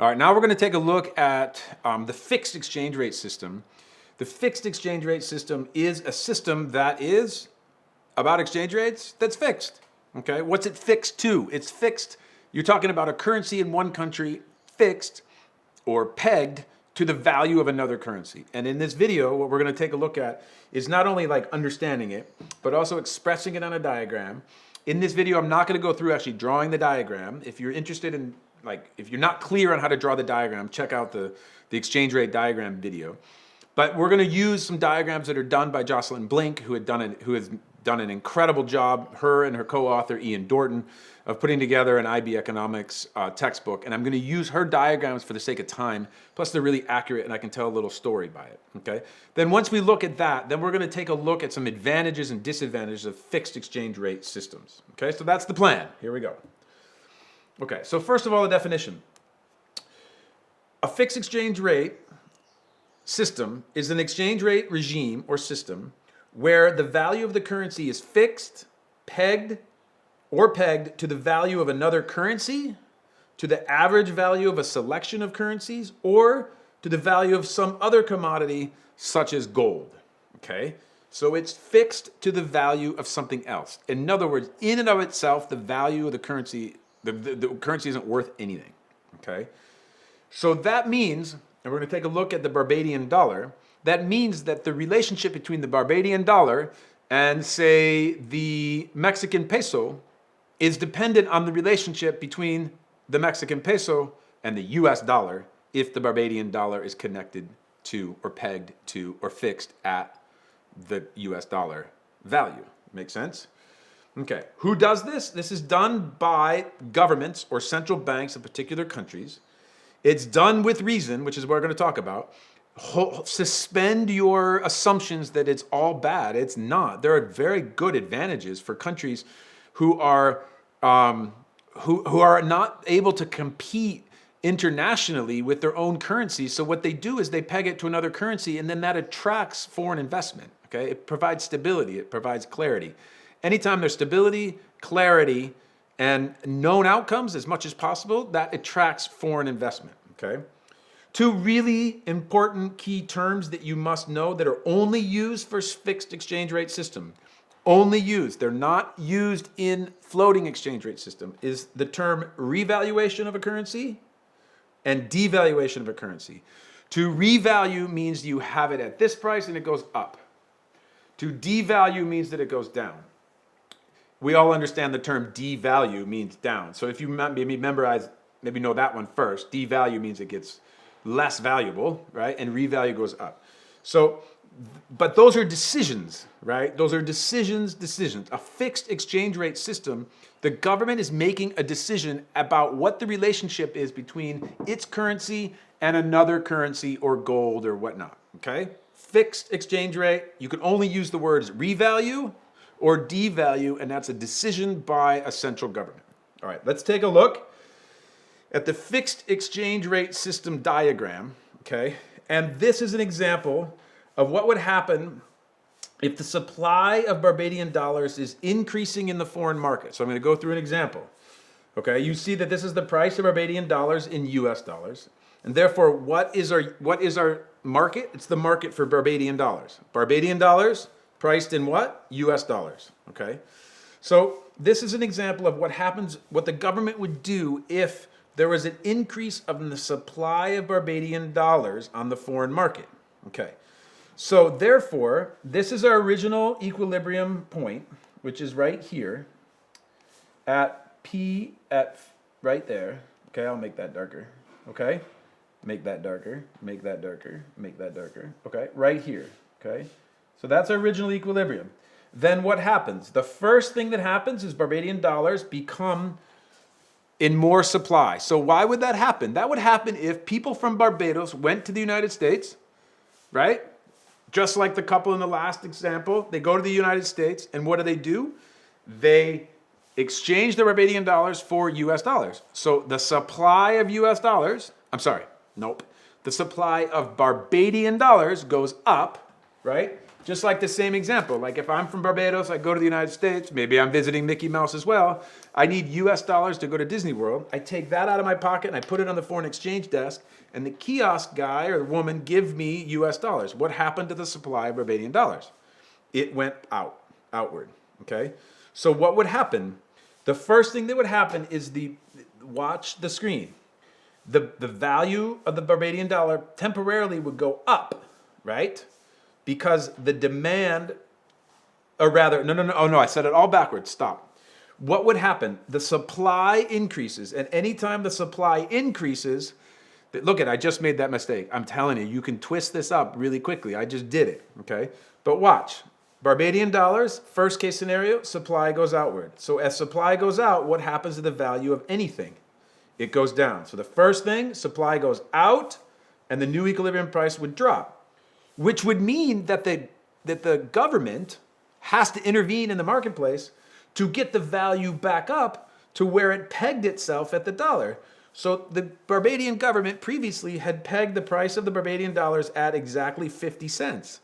All right, now we're going to take a look at the fixed exchange rate system. The fixed exchange rate system is a system that is about exchange rates that's fixed. Okay, what's it fixed to? It's fixed. You're talking about a currency in one country fixed or pegged to the value of another currency. And in this video, what we're going to take a look at is not only like understanding it, but also expressing it on a diagram. In this video, I'm not going to go through actually drawing the diagram. If you're interested in, if you're not clear on how to draw the diagram, check out the exchange rate diagram video. But we're going to use some diagrams that are done by Jocelyn Blink, who has done an incredible job, her and her co-author Ian Dorton, of putting together an IB economics textbook. And I'm going to use her diagrams for the sake of time. Plus, they're really accurate, and I can tell a little story by it. Okay. Then once we look at that, then we're going to take a look at some advantages and disadvantages of fixed exchange rate systems. Okay. So that's the plan. Here we go. Okay. So first of all, the definition. A fixed exchange rate system is an exchange rate regime or system where the value of the currency is fixed, pegged to the value of another currency, to the average value of a selection of currencies, or to the value of some other commodity such as gold. Okay? So it's fixed to the value of something else. In other words, in and of itself, the value of the currency, the currency isn't worth anything. Okay? So that means, and we're going to take a look at the Barbadian dollar, that means that the relationship between the Barbadian dollar and, say, the Mexican peso is dependent on the relationship between the Mexican peso and the US dollar if the Barbadian dollar is connected to or pegged to or fixed at the US dollar value. Make sense? Okay. Who does this? This is done by governments or central banks of particular countries. It's done with reason, which is what we're going to talk about. Suspend your assumptions that it's all bad. It's not. There are very good advantages for countries who are not able to compete internationally with their own currency. So what they do is they peg it to another currency, and then that attracts foreign investment. Okay, it provides stability. It provides clarity. Anytime there's stability, clarity, and known outcomes as much as possible, that attracts foreign investment. Okay. Two really important key terms that you must know that are only used for fixed exchange rate system. Only used. They're not used in floating exchange rate system. Is the term revaluation of a currency and devaluation of a currency. To revalue means you have it at this price and it goes up. To devalue means that it goes down. We all understand the term devalue means down. So if you maybe know that one first. Devalue means it gets less valuable, right? And revalue goes up. So, but those are decisions, right? Those are decisions. A fixed exchange rate system, the government is making a decision about what the relationship is between its currency and another currency or gold or whatnot, okay? Fixed exchange rate, you can only use the words revalue or devalue, and that's a decision by a central government. All right, let's take a look at the fixed exchange rate system diagram, okay? And this is an example of what would happen if the supply of Barbadian dollars is increasing in the foreign market. So I'm going to go through an example. Okay, you see that this is the price of Barbadian dollars in US dollars. And therefore, what is our market? It's the market for Barbadian dollars. Barbadian dollars priced in what? US dollars, okay? So this is an example of what happens, what the government would do if there was an increase of the supply of Barbadian dollars on the foreign market. Okay, so therefore, this is our original equilibrium point, which is right here at P at right there. Okay, I'll make that darker. Okay, make that darker, make that darker, make that darker. Okay, right here. Okay, so that's our original equilibrium. Then what happens? The first thing that happens is Barbadian dollars become in more supply. So why would that happen? That would happen if people from Barbados went to the United States, right? Just like the couple in the last example, they go to the United States, and what do? They exchange the Barbadian dollars for US dollars. So the supply of US dollars, the supply of Barbadian dollars goes up, right? Just like the same example, like if I'm from Barbados, I go to the United States, maybe I'm visiting Mickey Mouse as well. I need US dollars to go to Disney World. I take that out of my pocket and I put it on the foreign exchange desk, and the kiosk guy or woman give me US dollars. What happened to the supply of Barbadian dollars? It went outward, okay? So what would happen? The first thing that would happen is watch the screen. The value of the Barbadian dollar temporarily would go up, right? Because the demand, or rather, no, I said it all backwards, stop. What would happen? The supply increases, and anytime the supply increases, I just made that mistake. I'm telling you, you can twist this up really quickly. I just did it, okay? But watch. Barbadian dollars, first case scenario, supply goes outward. So as supply goes out, what happens to the value of anything? It goes down. So the first thing, supply goes out, and the new equilibrium price would drop, which would mean that the government has to intervene in the marketplace to get the value back up to where it pegged itself at the dollar. So the Barbadian government previously had pegged the price of the Barbadian dollars at exactly 50 cents.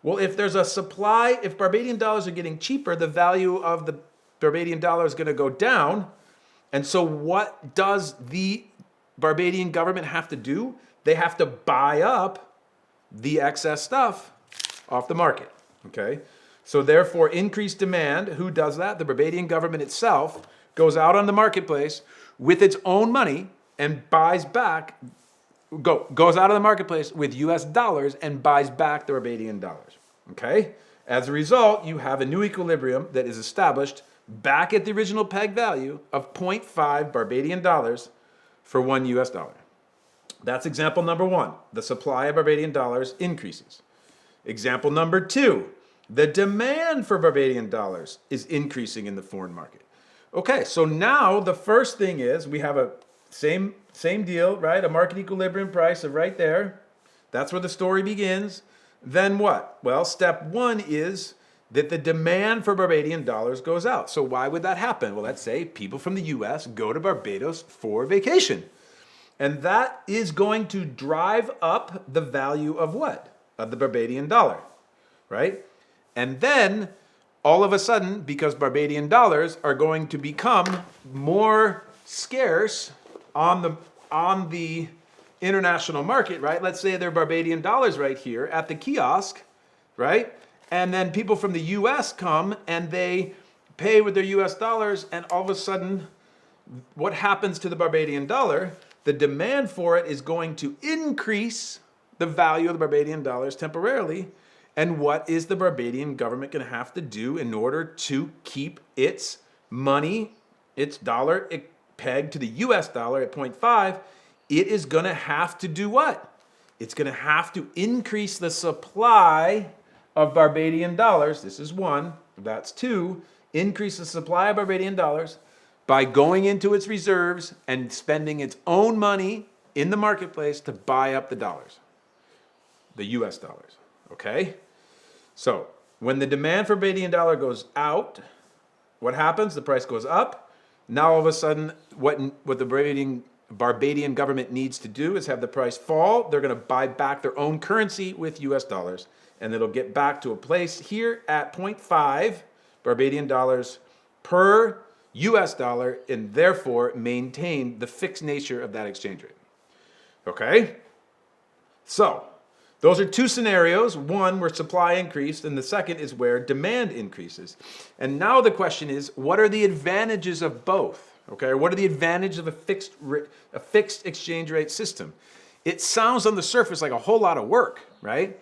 Well, if there's a supply, if Barbadian dollars are getting cheaper, the value of the Barbadian dollar is going to go down. And so what does the Barbadian government have to do? They have to buy up the excess stuff off the market, okay? So therefore, increased demand, who does that? The Barbadian government itself goes out on the marketplace with its own money and goes out of the marketplace with US dollars and buys back the Barbadian dollars, okay? As a result, you have a new equilibrium that is established back at the original peg value of 0.5 Barbadian dollars for $1 US dollar. That's example number one. The supply of Barbadian dollars increases. Example number two, the demand for Barbadian dollars is increasing in the foreign market. Okay, so now the first thing is we have a same deal, right? A market equilibrium price of right there. That's where the story begins. Then what? Well, step one is that the demand for Barbadian dollars goes out. So why would that happen? Well, let's say people from the US go to Barbados for vacation. And that is going to drive up the value of what? Of the Barbadian dollar, right? And then all of a sudden, because Barbadian dollars are going to become more scarce on the international market, right? Let's say they're Barbadian dollars right here at the kiosk, right? And then people from the US come and they pay with their US dollars, and all of a sudden, what happens to the Barbadian dollar? The demand for it is going to increase the value of the Barbadian dollars temporarily. And what is the Barbadian government going to have to do in order to keep its money, its dollar, pegged to the US dollar at 0.5? It is going to have to do what? It's going to have to increase the supply of Barbadian dollars. This is one. That's two. Increase the supply of Barbadian dollars by going into its reserves and spending its own money in the marketplace to buy up the dollars, the US dollars, okay? So when the demand for Barbadian dollar goes out, what happens? The price goes up. Now all of a sudden, what the Barbadian government needs to do is have the price fall. They're going to buy back their own currency with US dollars, and it'll get back to a place here at 0.5 Barbadian dollars per US dollar, and therefore maintain the fixed nature of that exchange rate. Okay? So, those are two scenarios. One where supply increased, and the second is where demand increases. And now the question is, what are the advantages of both? Okay, what are the advantages of a fixed exchange rate system? It sounds on the surface like a whole lot of work, right?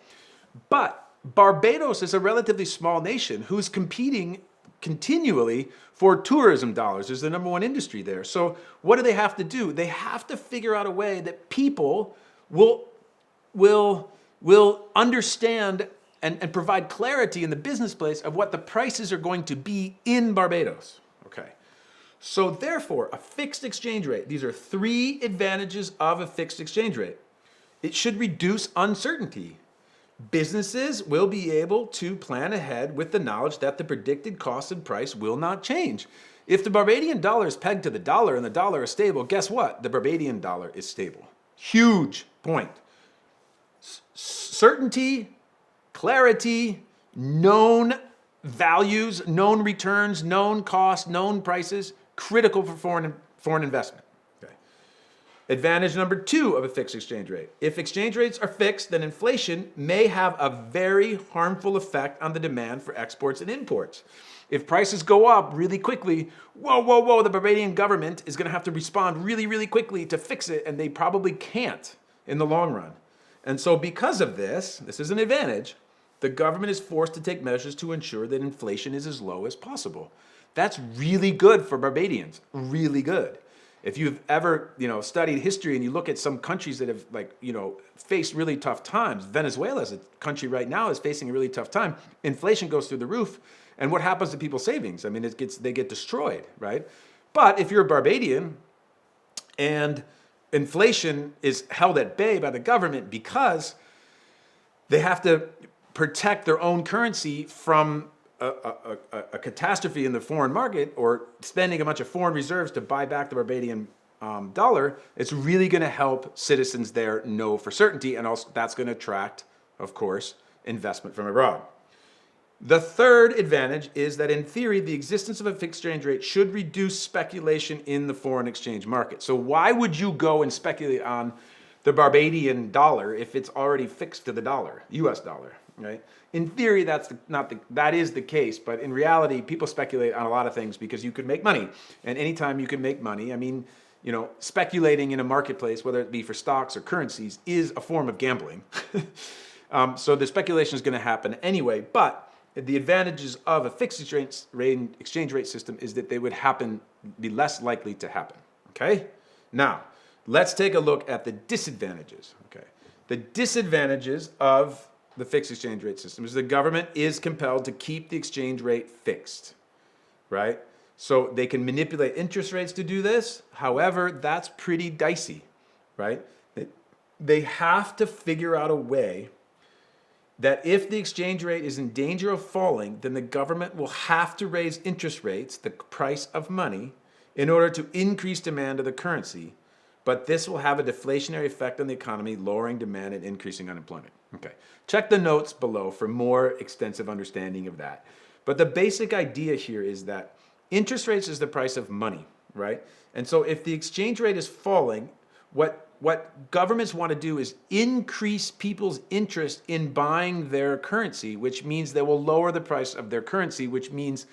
But Barbados is a relatively small nation who's competing continually for tourism dollars. There's the number one industry there. So what do they have to do? They have to figure out a way that people will understand and provide clarity in the business place of what the prices are going to be in Barbados. Okay. So therefore, a fixed exchange rate, these are three advantages of a fixed exchange rate. It should reduce uncertainty. Businesses will be able to plan ahead with the knowledge that the predicted cost and price will not change. If the Barbadian dollar is pegged to the dollar and the dollar is stable, guess what? The Barbadian dollar is stable. Huge point. Certainty, clarity, known values, known returns, known costs, known prices, critical for foreign investment. Okay. Advantage number 2 of a fixed exchange rate. If exchange rates are fixed, then inflation may have a very harmful effect on the demand for exports and imports. If prices go up really quickly, whoa, the Barbadian government is going to have to respond really, really quickly to fix it, and they probably can't in the long run. And so because of this is an advantage, the government is forced to take measures to ensure that inflation is as low as possible. That's really good for Barbadians, really good. If you've ever, studied history and you look at some countries that have faced really tough times, Venezuela as a country right now is facing a really tough time. Inflation goes through the roof. And what happens to people's savings? I mean, they get destroyed, right? But if you're a Barbadian and inflation is held at bay by the government because they have to protect their own currency from a catastrophe in the foreign market or spending a bunch of foreign reserves to buy back the Barbadian dollar, it's really going to help citizens there know for certainty. And also that's going to attract, of course, investment from abroad. The third advantage is that in theory, the existence of a fixed exchange rate should reduce speculation in the foreign exchange market. So why would you go and speculate on the Barbadian dollar if it's already fixed to the dollar, US dollar, right? In theory, that is the case, but in reality, people speculate on a lot of things because you could make money. And anytime you can make money, I mean, speculating in a marketplace, whether it be for stocks or currencies, is a form of gambling. So the speculation is going to happen anyway, but the advantages of a fixed exchange rate system is that they would be less likely to happen. Okay? Now, let's take a look at the disadvantages. Okay? The disadvantages of the fixed exchange rate system is the government is compelled to keep the exchange rate fixed, right? So they can manipulate interest rates to do this. However, that's pretty dicey, right? They have to figure out a way that if the exchange rate is in danger of falling, then the government will have to raise interest rates, the price of money, in order to increase demand of the currency. But this will have a deflationary effect on the economy, lowering demand and increasing unemployment. Okay, check the notes below for more extensive understanding of that. But the basic idea here is that interest rates is the price of money, right? And so if the exchange rate is falling, what governments want to do is increase people's interest in buying their currency, which means they will lower the price of their currency, which means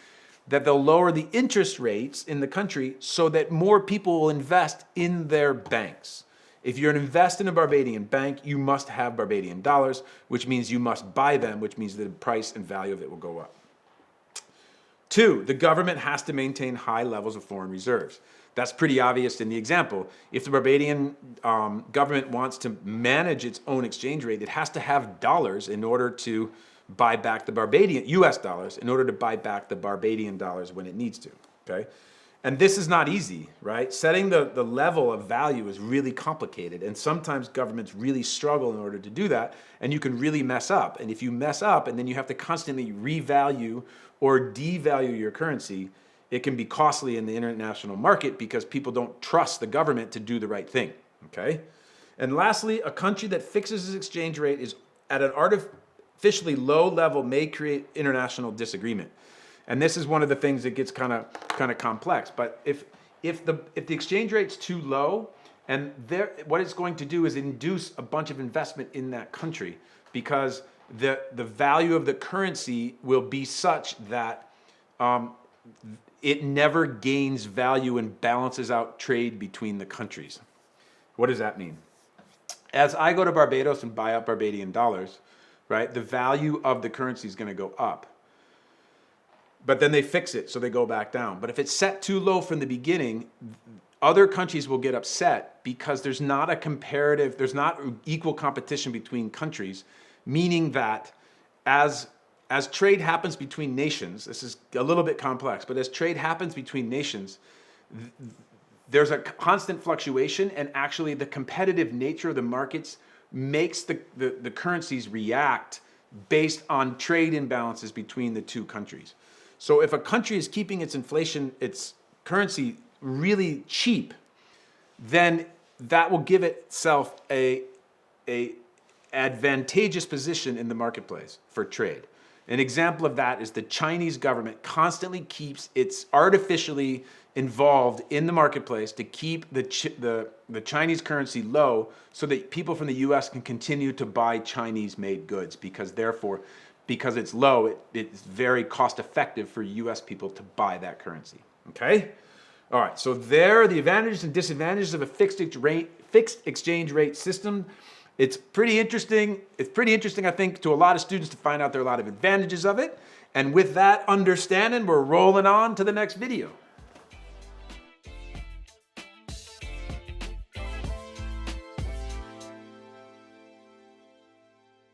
that they'll lower the interest rates in the country so that more people will invest in their banks. If you're to invest in a Barbadian bank, you must have Barbadian dollars, which means you must buy them, which means the price and value of it will go up. 2, the government has to maintain high levels of foreign reserves. That's pretty obvious in the example. If the Barbadian government wants to manage its own exchange rate, it has to have dollars in order to buy back the Barbadian, US dollars, in order to buy back the Barbadian dollars when it needs to, okay? And this is not easy, right? Setting the level of value is really complicated, and sometimes governments really struggle in order to do that, and you can really mess up. And if you mess up and then you have to constantly revalue or devalue your currency, it can be costly in the international market because people don't trust the government to do the right thing, okay? And lastly, a country that fixes its exchange rate is at an artificially low level may create international disagreement. And this is one of the things that gets kind of complex. But if the exchange rate's too low, and what it's going to do is induce a bunch of investment in that country because the value of the currency will be such that it never gains value and balances out trade between the countries. What does that mean? As I go to Barbados and buy up Barbadian dollars, right, the value of the currency is going to go up. But then they fix it, so they go back down. But if it's set too low from the beginning, other countries will get upset because there's not equal competition between countries, meaning that as trade happens between nations, this is a little bit complex, but as trade happens between nations, there's a constant fluctuation, and actually the competitive nature of the markets makes the currencies react based on trade imbalances between the two countries. So if a country is keeping its currency really cheap, then that will give itself a advantageous position in the marketplace for trade. An example of that is the Chinese government constantly keeps its artificially involved in the marketplace to keep the Chinese currency low so that people from the US can continue to buy Chinese made goods because it's low, it's very cost effective for US people to buy that currency. Okay? All right, so there are the advantages and disadvantages of a fixed exchange rate system. It's pretty interesting. It's pretty interesting, I think, to a lot of students to find out there are a lot of advantages of it. And with that understanding, we're rolling on to the next video.